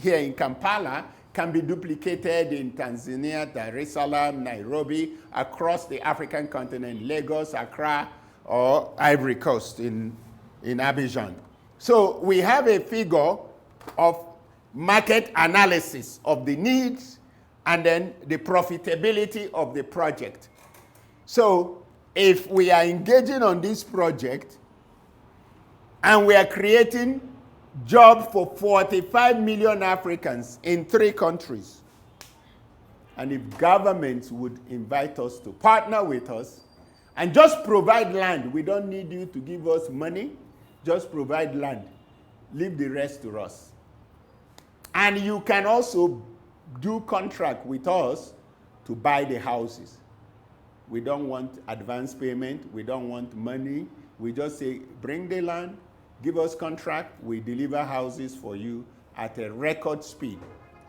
here in Kampala can be duplicated in Tanzania, Dar es Salaam, Nairobi, across the African continent, Lagos, Accra, or Ivory Coast in Abidjan. So we have a figure of market analysis of the needs and then the profitability of the project. So if we are engaging on this project and we are creating jobs for 45 million Africans in 3 countries, and if governments would invite us to partner with us and just provide land, we don't need you to give us money, just provide land, leave the rest to us. And you can also do contract with us to buy the houses. We don't want advance payment, we don't want money, we just say bring the land, give us contract, we deliver houses for you at a record speed.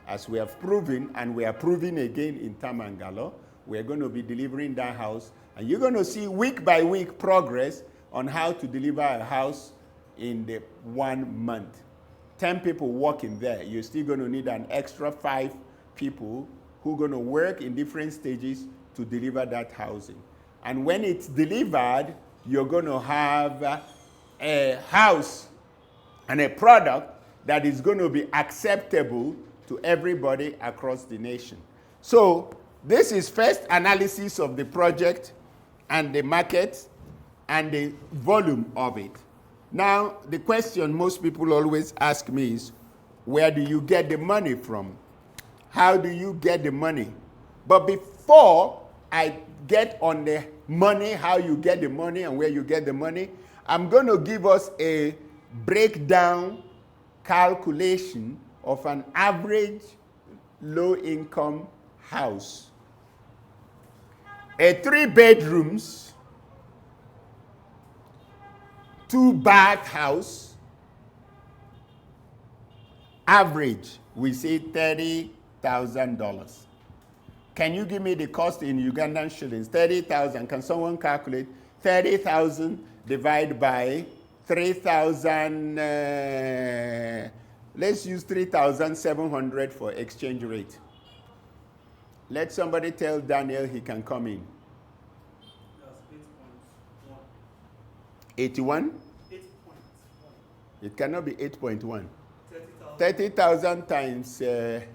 As we have proven, and we are proving again in Tamangalo, we're going to be delivering that house, and you're going to see week by week progress on how to deliver a house in the 1 month. 10 people working there, you're still going to need an extra 5 people who are going to work in different stages to deliver that housing. And when it's delivered, you're going to have a house and a product that is going to be acceptable to everybody across the nation. So this is first analysis of the project and the market and the volume of it. Now, the question most people always ask me is, where do you get the money from? How do you get the money? But before I get on the money, how you get the money and where you get the money, I'm going to give us a breakdown calculation of an average low-income house. A 3 bedrooms, 2 bath house, average, we say $30,000. Can you give me the cost in Ugandan shillings? 30,000. Can someone calculate 30,000 divided by 3,000? Let's use 3,700 for exchange rate. Let somebody tell Daniel he can come in. That's 8.1. 81? 8.1. It cannot be 8.1. 30,000. 30,000 times Divided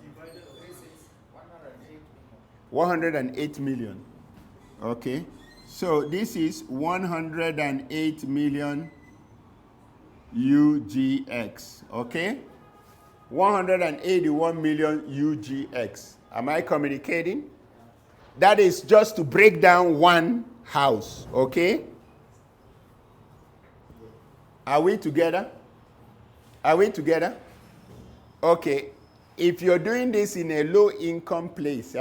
108 million. Okay. So this is 108 million UGX. Okay. 181 million UGX. Am I communicating? That is just to break down one house. Okay. Are we together? Are we together? Okay. If you're doing this in a low income place,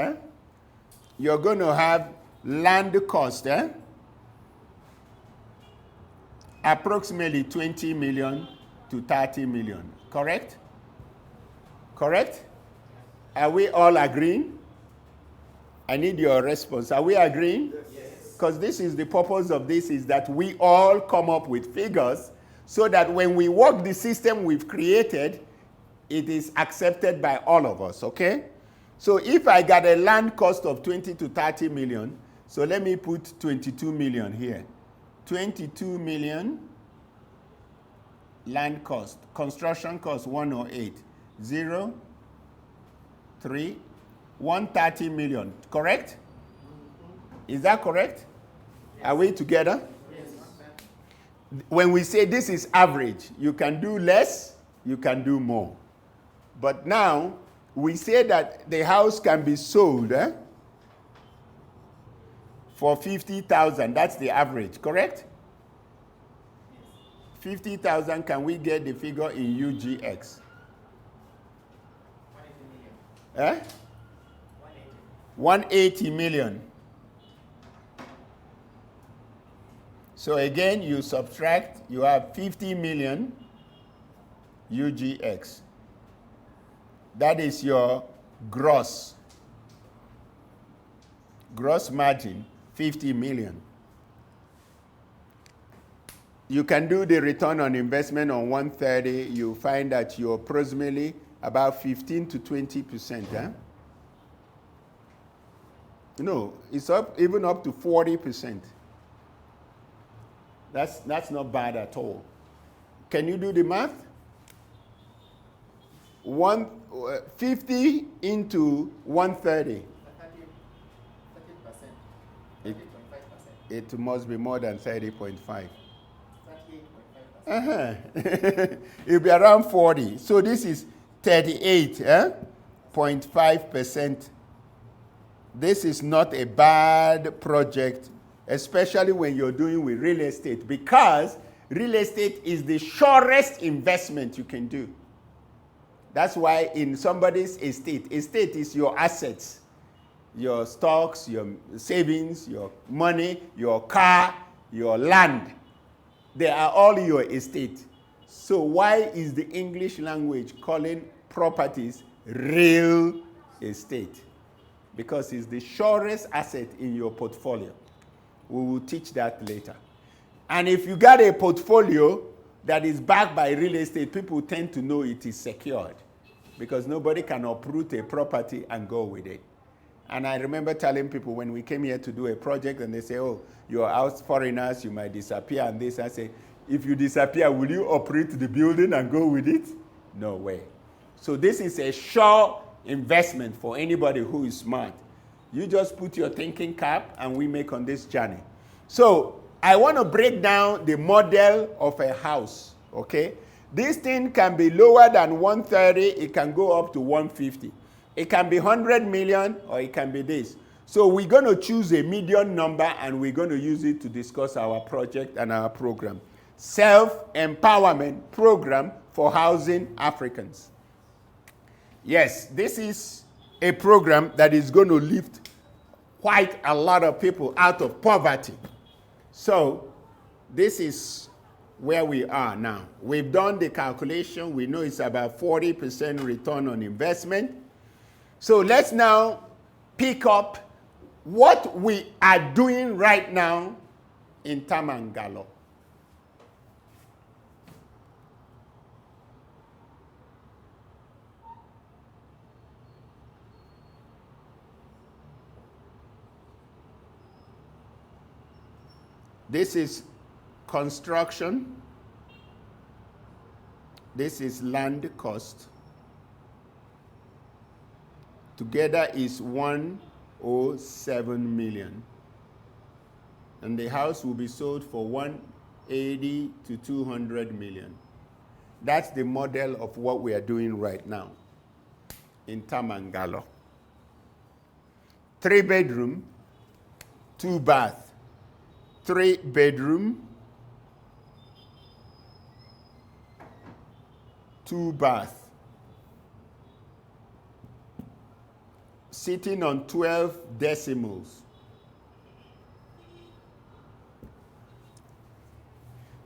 you're going to have land cost, approximately 20 million to 30 million. Correct? Correct? Are we all agreeing? I need your response. Are we agreeing? Yes. Because this is the purpose of this, is that we all come up with figures so that when we work the system we've created, it is accepted by all of us, okay? So if I got a land cost of 20 to 30 million, so let me put 22 million here. 22 million land cost. Construction cost 108. 0, 3, 130 million. Correct? Is that correct? Yes. Are we together? Yes. When we say this is average, you can do less, you can do more. But now, we say that the house can be sold for 50,000. That's the average, correct? 50,000, can we get the figure in UGX? 180 million. So again, you subtract, you have 50 million UGX. That is your gross margin, 50 million. You can do the return on investment on 130. You find that you're approximately about 15 to 20%. Huh? No, it's even up to 40%. That's not bad at all. Can you do the math? 50 into 130. 30%. It must be more than 30.5. 38.5%. It'll be around 40. So this is 38.5%. This is not a bad project, especially when you're doing with real estate, because real estate is the surest investment you can do. That's why in somebody's estate is your assets, your stocks, your savings, your money, your car, your land. They are all your estate. So why is the English language calling properties real estate? Because it's the surest asset in your portfolio. We will teach that later. And if you got a portfolio that is backed by real estate, people tend to know it is secured, because nobody can uproot a property and go with it. And I remember telling people when we came here to do a project, and they say, oh, you're out foreigners, you might disappear and this. I say, if you disappear, will you uproot the building and go with it? No way. So this is a sure investment for anybody who is smart. You just put your thinking cap and we make on this journey. So I want to break down the model of a house, okay? This thing can be lower than 130, it can go up to 150. It can be 100 million or it can be this. So we're going to choose a median number and we're going to use it to discuss our project and our program. Self-empowerment program for housing Africans. Yes, this is a program that is going to lift quite a lot of people out of poverty. So this is where we are now. We've done the calculation. We know it's about 40% return on investment. So let's now pick up what we are doing right now in Tamangalo. This is construction. This is land cost. Together is 107 million. And the house will be sold for 180 to 200 million. That's the model of what we are doing right now in Tamangalo. 3 bedroom, 2 bath. 3 bedroom, 2 bath. Sitting on 12 decimals.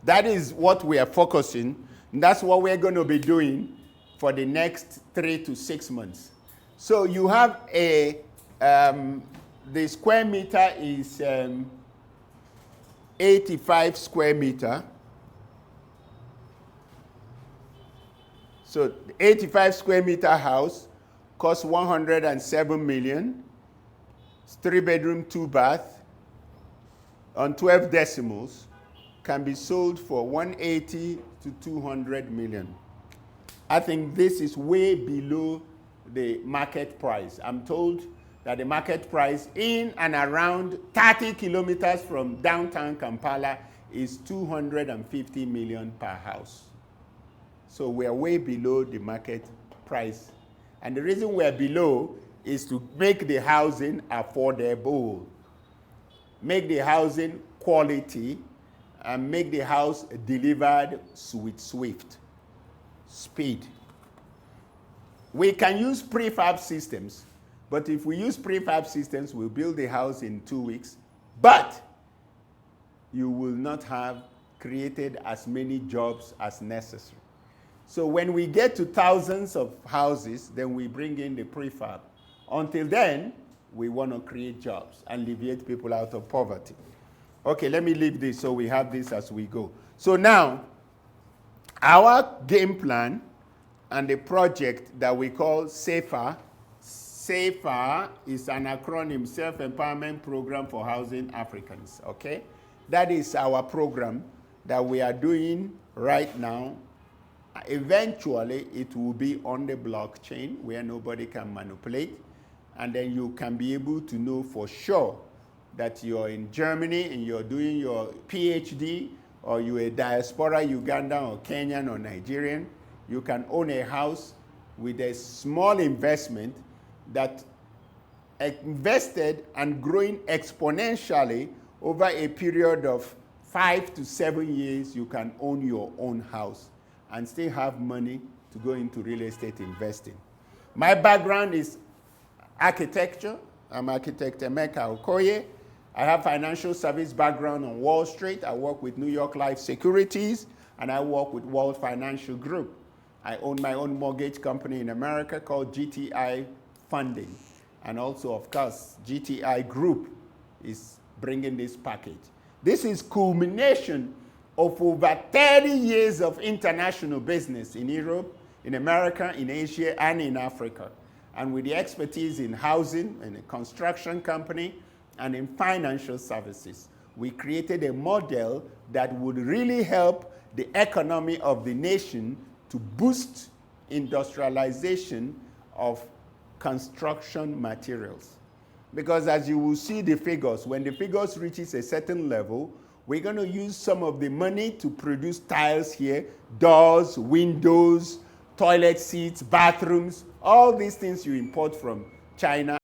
That is what we are focusing. And that's what we're going to be doing for the next 3 to 6 months. So you have a, the square meter is 85 square meter. So 85 square meter house costs 107 million. It's 3 bedroom, 2 bath on 12 decimals, can be sold for 180 to 200 million. I think this is way below the market price. I'm told that the market price in and around 30 kilometers from downtown Kampala is 250 million per house. So we're way below the market price. And the reason we're below is to make the housing affordable, make the housing quality, and make the house delivered with swift speed. We can use prefab systems. But if we use prefab systems, we'll build the house in 2 weeks. But you will not have created as many jobs as necessary. So when we get to thousands of houses, then we bring in the prefab. Until then, we want to create jobs and alleviate people out of poverty. Okay, let me leave this so we have this as we go. So now, our game plan and the project that we call SEPHA. SEPHA is an acronym, Self-Empowerment Program for Housing Africans, okay? That is our program that we are doing right now. Eventually, it will be on the blockchain where nobody can manipulate, and then you can be able to know for sure that you're in Germany and you're doing your PhD, or you're a diaspora Ugandan or Kenyan or Nigerian. You can own a house with a small investment that invested and growing exponentially over a period of 5 to 7 years. You can own your own house and still have money to go into real estate investing. My background is architecture. I'm architect Emeka Okoye. I have financial service background on Wall Street. I work with New York Life Securities, and I work with World Financial Group. I own my own mortgage company in America called GTI Funding. And also, of course, GTI Group is bringing this package. This is culmination of over 30 years of international business in Europe, in America, in Asia, and in Africa. And with the expertise in housing, in a construction company, and in financial services, we created a model that would really help the economy of the nation to boost industrialization of construction materials. Because as you will see the figures, when the figures reaches a certain level, we're going to use some of the money to produce tiles here, doors, windows, toilet seats, bathrooms, all these things you import from China.